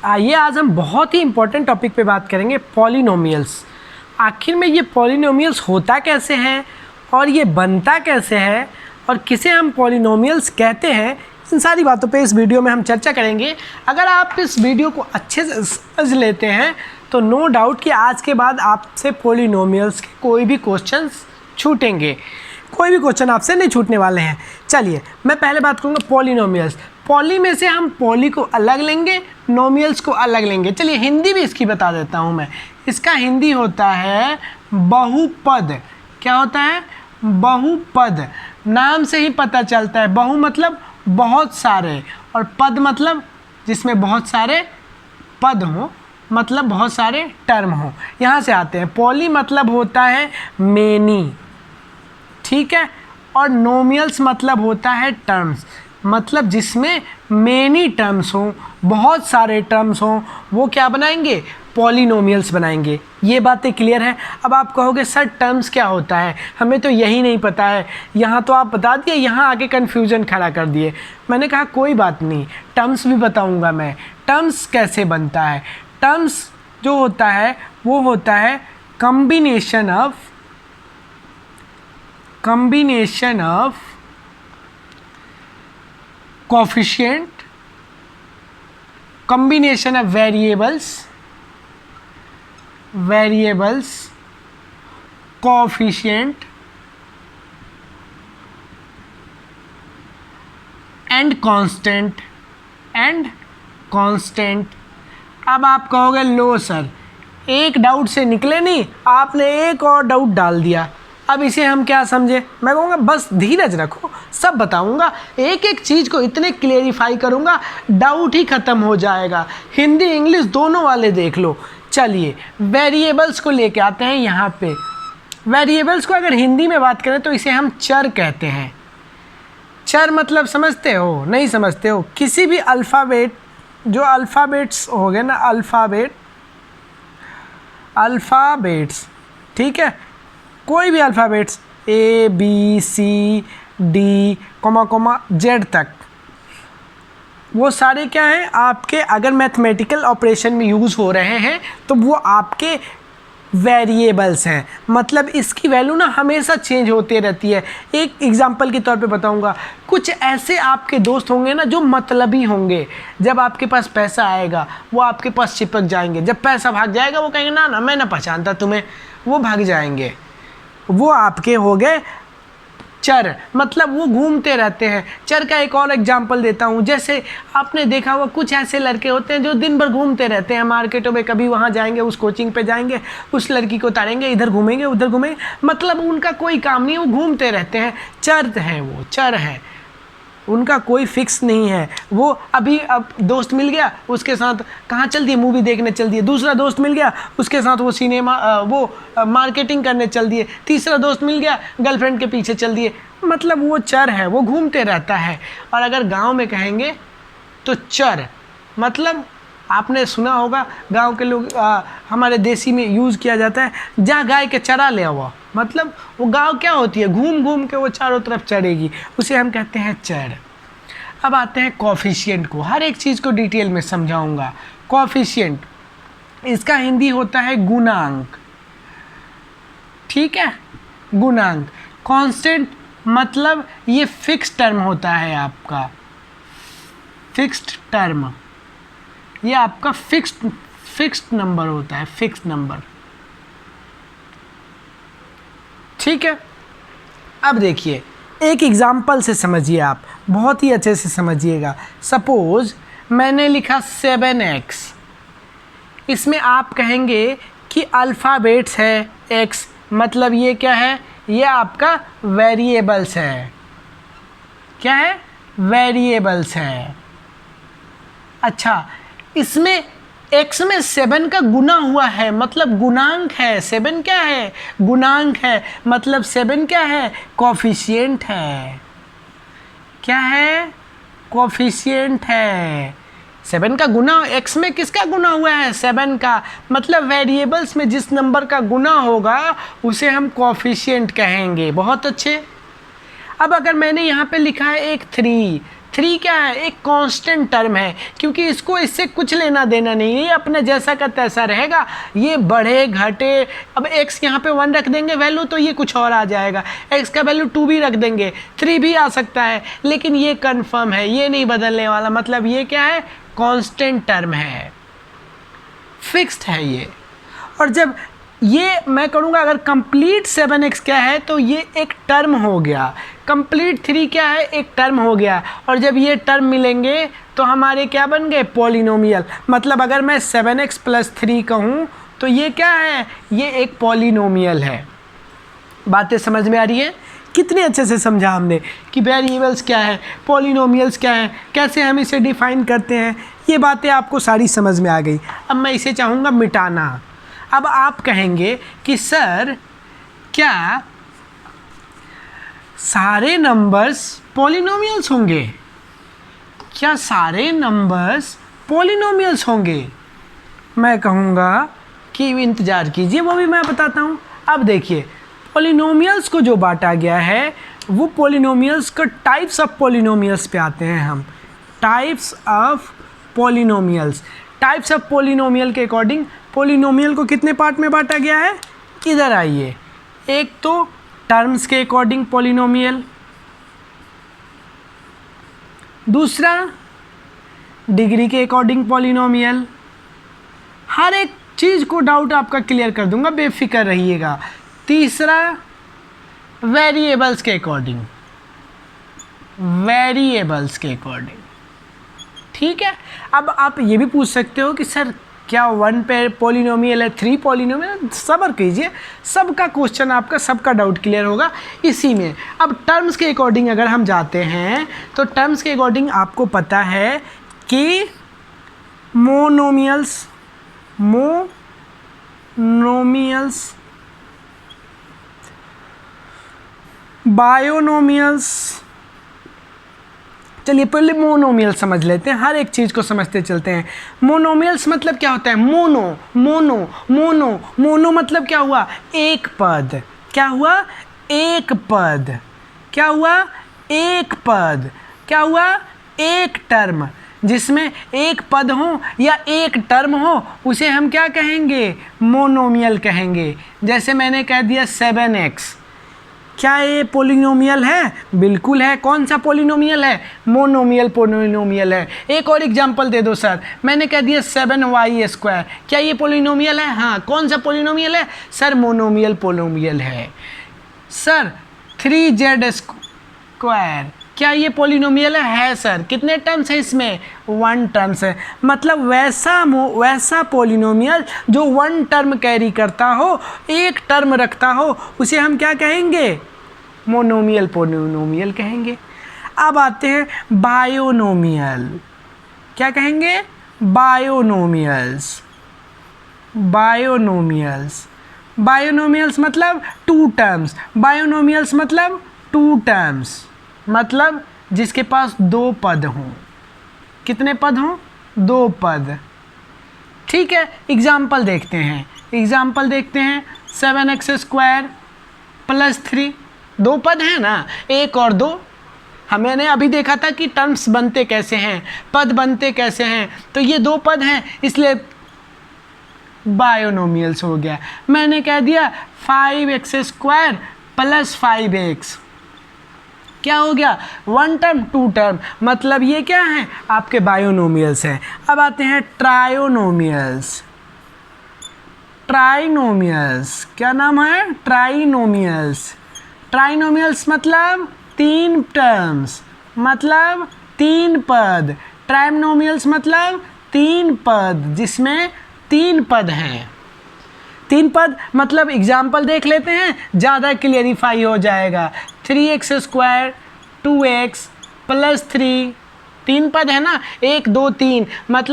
आइए आज हम बहुत ही इम्पोर्टेंट टॉपिक पे बात करेंगे, पॉलिनोमियल्स। आखिर में ये पॉलिनोमियल्स होता कैसे हैं और ये बनता कैसे है और किसे हम पॉलिनोमियल्स कहते हैं, इन सारी बातों पे इस वीडियो में हम चर्चा करेंगे। अगर आप इस वीडियो को अच्छे से समझ लेते हैं तो नो डाउट कि आज के बाद आपसे पॉलिनोमियल्स के कोई भी क्वेश्चंस छूटेंगे, कोई भी क्वेश्चन आपसे नहीं छूटने वाले हैं। चलिए मैं पहले बात करूँगा पॉलिनोमियल्स। पॉली में से हम पॉली को अलग लेंगे, नोमियल्स को अलग लेंगे। चलिए हिंदी भी इसकी बता देता हूँ मैं। इसका हिंदी होता है बहुपद। क्या होता है? बहुपद। नाम से ही पता चलता है, बहु मतलब बहुत सारे और पद मतलब जिसमें बहुत सारे पद हों, मतलब बहुत सारे टर्म हों। यहाँ से आते हैं। पॉली मतलब होता है मेनी, ठीक है, और नोमियल्स मतलब होता है टर्म्स, मतलब जिसमें मेनी टर्म्स हों, बहुत सारे टर्म्स हों, वो क्या बनाएंगे? पॉलिनोमियल्स बनाएंगे। ये बातें क्लियर है। अब आप कहोगे सर टर्म्स क्या होता है, हमें तो यही नहीं पता है। यहाँ तो आप बता दिए, यहाँ आके कन्फ्यूजन खड़ा कर दिए। मैंने कहा कोई बात नहीं, टर्म्स भी बताऊँगा मैं। टर्म्स कैसे बनता है? टर्म्स जो होता है वो होता है combination of coefficient, combination of variables, coefficient and constant। अब आप कहोगे लो सर, एक डाउट से निकले नहीं, आपने एक और डाउट डाल दिया। अब इसे हम क्या समझे? मैं कहूँगा बस धीरज रखो, सब बताऊँगा, एक एक चीज़ को इतने क्लेरिफाई करूँगा, डाउट ही ख़त्म हो जाएगा। हिंदी इंग्लिश दोनों वाले देख लो। चलिए वेरिएबल्स को लेके आते हैं यहाँ पे। वेरिएबल्स को अगर हिंदी में बात करें तो इसे हम चर कहते हैं। चर मतलब समझते हो? नहीं समझते हो? किसी भी अल्फ़ाबेट, जो अल्फ़ाबेट्स हो गए ना, अल्फ़ाबेट्स, ठीक है, कोई भी alphabets A B C D Z तक, वो सारे क्या हैं आपके? अगर मैथमेटिकल ऑपरेशन में यूज़ हो रहे हैं तो वो आपके वेरिएबल्स हैं। मतलब इसकी वैल्यू ना हमेशा चेंज होती रहती है। एक एग्जांपल के तौर पे बताऊंगा, कुछ ऐसे आपके दोस्त होंगे ना जो मतलबी होंगे। जब आपके पास पैसा आएगा वो आपके पास चिपक जाएंगे, जब पैसा भाग जाएगा वो कहेंगे ना ना मैं ना पहचानता तुम्हें, वो भाग जाएंगे। वो आपके हो गए चर, मतलब वो घूमते रहते हैं। चर का एक और एग्जांपल देता हूँ। जैसे आपने देखा हुआ कुछ ऐसे लड़के होते हैं जो दिन भर घूमते रहते हैं मार्केटों में, कभी वहाँ जाएंगे, उस कोचिंग पे जाएंगे, उस लड़की को उतारेंगे, इधर घूमेंगे उधर घूमेंगे, मतलब उनका कोई काम नहीं, वो घूमते रहते हैं। चर हैं, वो चर हैं, उनका कोई फिक्स नहीं है। वो अभी अब दोस्त मिल गया, उसके साथ कहाँ चल दिए? मूवी देखने चल दिए। दूसरा दोस्त मिल गया, उसके साथ वो सिनेमा मार्केटिंग करने चल दिए। तीसरा दोस्त मिल गया, गर्लफ्रेंड के पीछे चल दिए। मतलब वो चर है, वो घूमते रहता है। और अगर गांव में कहेंगे तो चर मतलब आपने सुना होगा, गांव के लोग हमारे देसी में यूज़ किया जाता है, जा गाय के चरा ले हुआ। मतलब वो गांव क्या होती है, घूम घूम के वो चारों तरफ चरेगी, उसे हम कहते हैं चर। अब आते हैं कोएफिशिएंट को। हर एक चीज़ को डिटेल में समझाऊंगा। कोएफिशिएंट, इसका हिंदी होता है गुणांक, ठीक है, गुणांक। कांस्टेंट मतलब ये फिक्स टर्म होता है आपका, फिक्स्ड टर्म, ये आपका फिक्स्ड नंबर होता है, फिक्स्ड नंबर, ठीक है। अब देखिए एक एग्जाम्पल से समझिए, आप बहुत ही अच्छे से समझिएगा। सपोज मैंने लिखा 7x, इसमें आप कहेंगे कि अल्फ़ाबेट्स है x, मतलब ये क्या है? ये आपका वेरिएबल्स है। क्या है? वेरिएबल्स है। अच्छा, इसमें x में 7 का गुना हुआ है, मतलब गुणांक है। 7 क्या है? गुणांक है, मतलब 7 क्या है? कोएफिशिएंट है। क्या है? कोएफिशिएंट है। 7 का गुना, x में किसका गुना हुआ है? 7 का, मतलब वेरिएबल्स में जिस नंबर का गुना होगा उसे हम कोएफिशिएंट कहेंगे। बहुत अच्छे। अब अगर मैंने यहाँ पे लिखा है एक 3, 3 क्या है, एक कांस्टेंट टर्म है, क्योंकि इसको इससे कुछ लेना देना नहीं है, ये अपने जैसा का तैसा रहेगा, ये बढ़े घटे। अब x यहाँ पे 1 रख देंगे वैल्यू तो ये कुछ और आ जाएगा, x का वैल्यू 2 भी रख देंगे, 3 भी आ सकता है, लेकिन ये कन्फर्म है, ये नहीं बदलने वाला, मतलब ये क्या है, कांस्टेंट टर्म है, फिक्स्ड है ये। और जब ये मैं करूँगा, अगर कंप्लीट 7x क्या है तो ये एक टर्म हो गया, कंप्लीट 3 क्या है, एक टर्म हो गया, और जब ये टर्म मिलेंगे तो हमारे क्या बन गए, पॉलिनोमियल। मतलब अगर मैं 7x + 3 कहूँ तो ये क्या है, ये एक पॉलिनोमियल है। बातें समझ में आ रही है? कितने अच्छे से समझा हमने कि वेरिएबल्स क्या है, पॉलिनोमियल्स क्या है, कैसे हम इसे डिफाइन करते हैं, ये बातें आपको सारी समझ में आ गई। अब मैं इसे चाहूँगा मिटाना। अब आप कहेंगे कि सर क्या सारे नंबर्स पॉलिनोमियल्स होंगे? क्या सारे नंबर्स पॉलिनोमियल्स होंगे? मैं कहूँगा कि इंतज़ार कीजिए, वो भी मैं बताता हूँ। अब देखिए, पॉलिनोमियल्स को जो बांटा गया है वो पॉलिनोमियल्स को टाइप्स ऑफ पॉलिनोमियल्स पे आते हैं हम। Types of polynomials, types of polynomial के अकॉर्डिंग पॉलिनोमियल को कितने पार्ट में बांटा गया है, इधर आइए। एक तो टर्म्स के अकॉर्डिंग पॉलिनोमियल, दूसरा डिग्री के अकॉर्डिंग पॉलिनोमियल। हर एक चीज़ को डाउट आपका क्लियर कर दूंगा, बेफिक्र रहिएगा। तीसरा वेरिएबल्स के अकॉर्डिंग, वेरिएबल्स के अकॉर्डिंग, ठीक है। अब आप ये भी पूछ सकते हो कि सर क्या 1 पे पॉलिनोमियल है, 3 पॉलिनोमियल? सब्र कीजिए, सबका क्वेश्चन आपका, सबका डाउट क्लियर होगा इसी में। अब टर्म्स के अकॉर्डिंग अगर हम जाते हैं तो टर्म्स के अकॉर्डिंग आपको पता है कि मोनोमियल्स, बायोनोमियल्स। चलिए पहले मोनोमियल समझ लेते हैं, हर एक चीज़ को समझते चलते हैं। मोनोमियल्स मतलब क्या होता है, मोनो मतलब क्या हुआ, एक पद। क्या हुआ, एक पद। क्या हुआ, एक पद। क्या हुआ, एक टर्म। जिसमें एक पद हो या एक टर्म हो उसे हम क्या कहेंगे, मोनोमियल कहेंगे। जैसे मैंने कह दिया 7x, क्या ये पॉलिनोमियल है? बिल्कुल है। कौन सा पॉलिनोमियल है, मोनोमियल पॉलिनोमियल है। एक और एग्जांपल दे दो सर, मैंने कह दिया 7y², क्या ये पॉलिनोमियल है? हाँ। कौन सा पॉलिनोमियल है सर, मोनोमियल पॉलिनोमियल है। सर 3z², क्या ये पॉलिनोमियल है सर? कितने टर्म्स है इसमें, 1 टर्म्स है। मतलब वैसा पॉलिनोमियल जो 1 टर्म कैरी करता हो, एक टर्म रखता हो, उसे हम क्या कहेंगे, मोनोमियल पॉलिनोमियल कहेंगे। अब आते हैं बायोनोमियल। क्या कहेंगे, बायोनोमियल्स। बायोनोमियल्स मतलब 2 टर्म्स। बायोनोमियल्स मतलब 2 टर्म्स, मतलब जिसके पास 2 पद हों। कितने पद हों, 2 पद। ठीक है, एग्जाम्पल देखते हैं। 7x² + 3, 2 पद हैं ना, 1 और 2। हमने अभी देखा था कि टर्म्स बनते कैसे हैं, पद बनते कैसे हैं, तो ये 2 पद हैं, इसलिए बायोनोमियल्स हो गया। मैंने कह दिया 5x² + 5x, क्या हो गया, 1 टर्म 2 टर्म, मतलब ये क्या है, आपके बायोनोमियल्स हैं। अब आते हैं ट्रायोनोमियल्स। क्या नाम है, ट्राइनोमियल्स मतलब 3 टर्म्स, मतलब 3 पद। ट्राइनोमियल्स मतलब 3 पद, जिसमें 3 पद हैं। 3 पद मतलब एग्जाम्पल देख लेते हैं, ज़्यादा क्लियरिफाई हो जाएगा। 3x² 2x + 3, 3 पद है ना, 1 2 3, मतलब